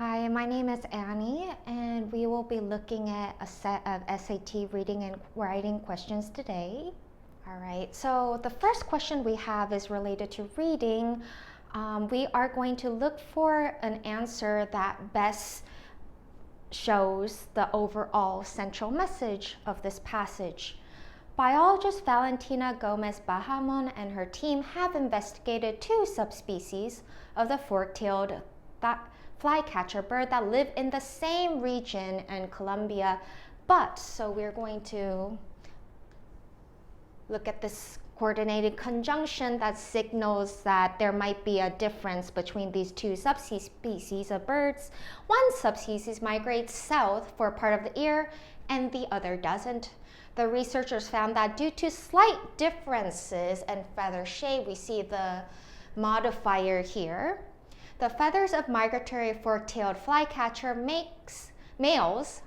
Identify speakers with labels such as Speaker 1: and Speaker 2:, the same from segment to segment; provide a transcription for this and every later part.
Speaker 1: Hi, my name is Annie, and we will be looking at a set of SAT reading and writing questions today. All right, so the first question we have is related to reading. We are going to look for an answer that best shows the overall central message of this passage. Biologist Valentina Gomez-Bahamon and her team have investigated two subspecies of the fork-tailed flycatcher bird that live in the same region in Colombia, so we're going to look at this coordinated conjunction that signals that there might be a difference between these two subspecies of birds. One subspecies migrates south for part of the year and the other doesn't. The researchers found that due to slight differences in feather shape, we see the modifier here, the feathers of migratory fork-tailed flycatcher males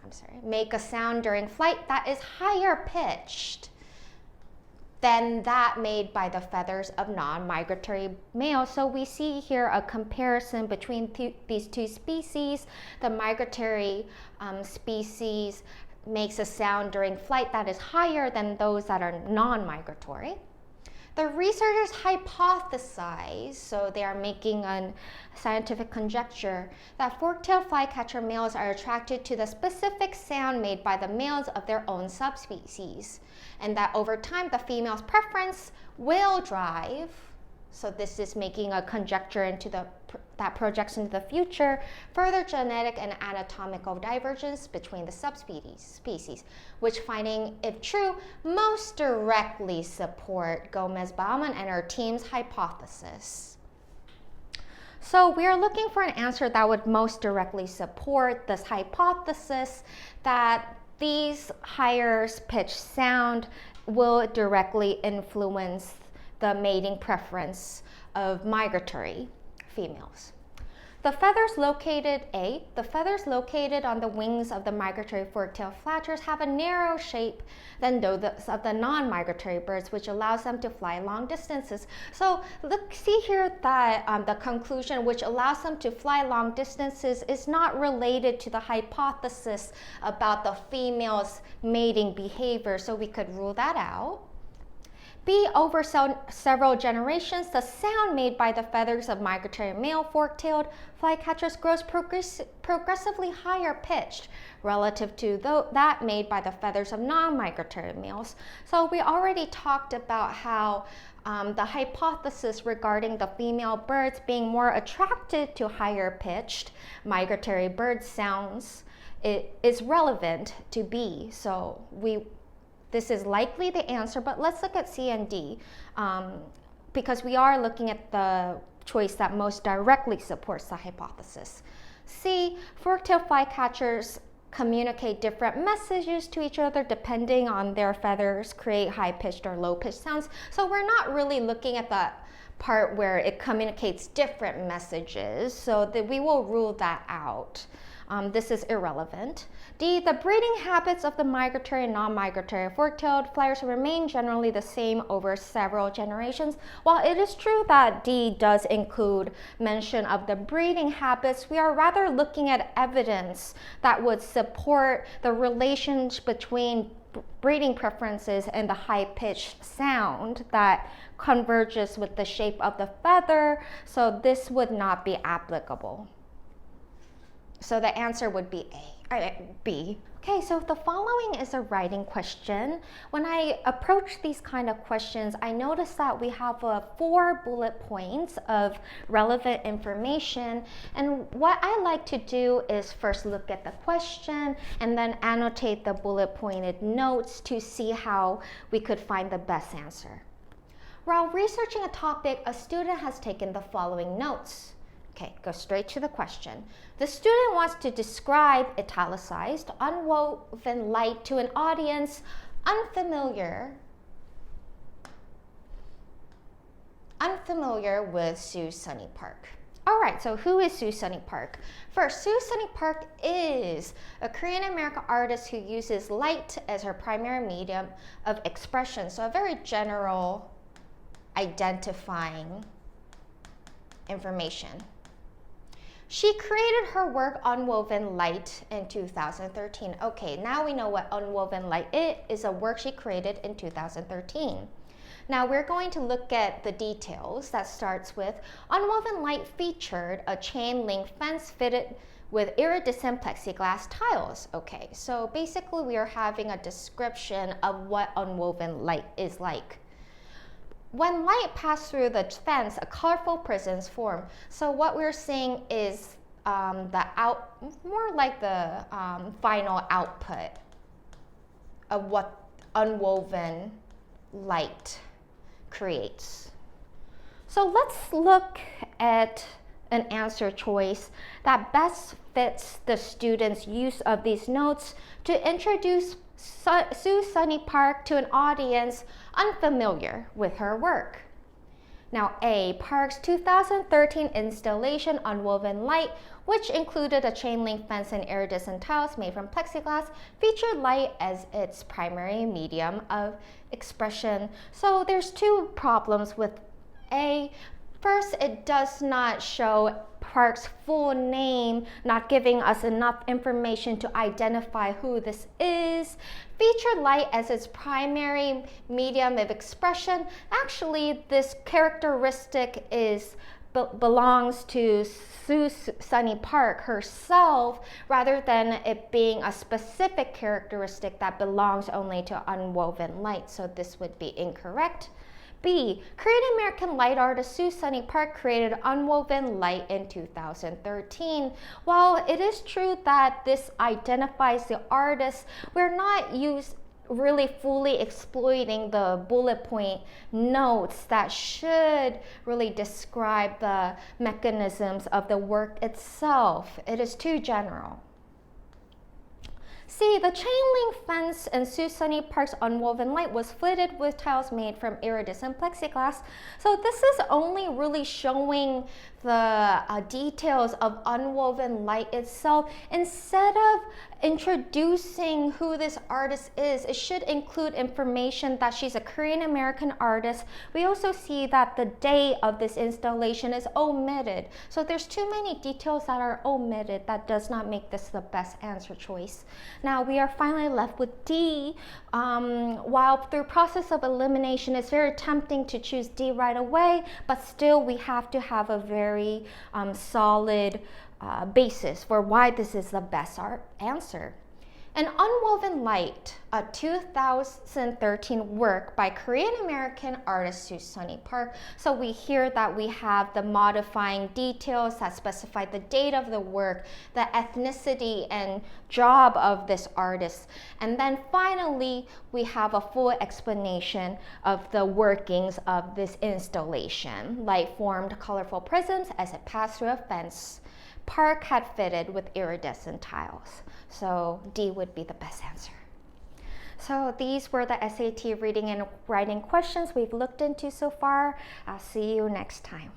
Speaker 1: make a sound during flight that is higher pitched than that made by the feathers of non-migratory males. So we see here a comparison between these two species. The migratory species makes a sound during flight that is higher than those that are non-migratory. The researchers hypothesize, so they are making a scientific conjecture, that fork-tailed flycatcher males are attracted to the specific sound made by the males of their own subspecies, and that over time the female's preference will drive, so this is making a conjecture into that projects into the future, further genetic and anatomical divergence between the subspecies, which finding, if true, most directly support Gomez-Bahamon and her team's hypothesis. So we are looking for an answer that would most directly support this hypothesis that these higher pitched sound will directly influence the mating preference of migratory females. The feathers located on the wings of the migratory fork-tailed flycatchers have a narrow shape than those of the non-migratory birds, which allows them to fly long distances. So see here that the conclusion, which allows them to fly long distances, is not related to the hypothesis about the female's mating behavior, so we could rule that out. B, over several generations, the sound made by the feathers of migratory male fork-tailed flycatchers grows progressively higher pitched relative to that made by the feathers of non-migratory males. So we already talked about how the hypothesis regarding the female birds being more attracted to higher pitched migratory bird sounds is relevant to B. So this is likely the answer, but let's look at C and D because we are looking at the choice that most directly supports the hypothesis. C, fork-tailed flycatchers communicate different messages to each other depending on their feathers, create high-pitched or low-pitched sounds. So we're not really looking at that part where it communicates different messages, so we will rule that out. This is irrelevant. D, the breeding habits of the migratory and non-migratory fork-tailed flyers remain generally the same over several generations. While it is true that D does include mention of the breeding habits, we are rather looking at evidence that would support the relationship between breeding preferences and the high-pitched sound that converges with the shape of the feather, so this would not be applicable. So the answer would be B. Okay, so the following is a writing question. When I approach these kind of questions, I notice that we have 4 bullet points of relevant information. And what I like to do is first look at the question and then annotate the bullet pointed notes to see how we could find the best answer. While researching a topic, a student has taken the following notes. Okay, go straight to the question. The student wants to describe italicized, unwoven light to an audience unfamiliar with Sue Sunny Park. All right, so who is Sue Sunny Park? First, Sue Sunny Park is a Korean-American artist who uses light as her primary medium of expression, so a very general identifying information. She created her work Unwoven Light in 2013. Okay, now we know what Unwoven Light is a work she created in 2013. Now we're going to look at the details. That starts with Unwoven Light featured a chain link fence fitted with iridescent plexiglass tiles. Okay, so basically we are having a description of what unwoven light is like. When light passes through the fence, a colorful prisms form. So what we're seeing is more like the final output of what unwoven light creates. So let's look at an answer choice that best fits the student's use of these notes to introduce Sue Sunny Park to an audience unfamiliar with her work. Now A, Park's 2013 installation Unwoven Light, which included a chain link fence and iridescent tiles made from plexiglass, featured light as its primary medium of expression. So there's two problems with A. First, it does not show Park's full name, not giving us enough information to identify who this is. Featured light as its primary medium of expression. Actually, this characteristic belongs to Sue Sunny Park herself, rather than it being a specific characteristic that belongs only to unwoven light. So this would be incorrect. B, Korean American light artist Sue Sunny Park created unwoven light in 2013. While it is true that this identifies the artist, we're not really fully exploiting the bullet point notes that should really describe the mechanisms of the work itself. It is too general. C, the chain link fence in Sue Sunny Park's unwoven light was fitted with tiles made from iridescent plexiglass. So this is only really showing the details of unwoven light itself. Instead of introducing who this artist is, it should include information that she's a Korean American artist. We also see that the date of this installation is omitted. So there's too many details that are omitted. That does not make this the best answer choice. Now we are finally left with D. While through process of elimination, it's very tempting to choose D right away, but still we have to have a very solid basis for why this is the best answer. An Unwoven Light, a 2013 work by Korean American artist Sue Sunny Park. So we hear that we have the modifying details that specify the date of the work, the ethnicity and job of this artist. And then finally, we have a full explanation of the workings of this installation. Light formed colorful prisms as it passed through a fence. Park had fitted with iridescent tiles. So D would be the best answer. So these were the SAT reading and writing questions we've looked into so far. I'll see you next time.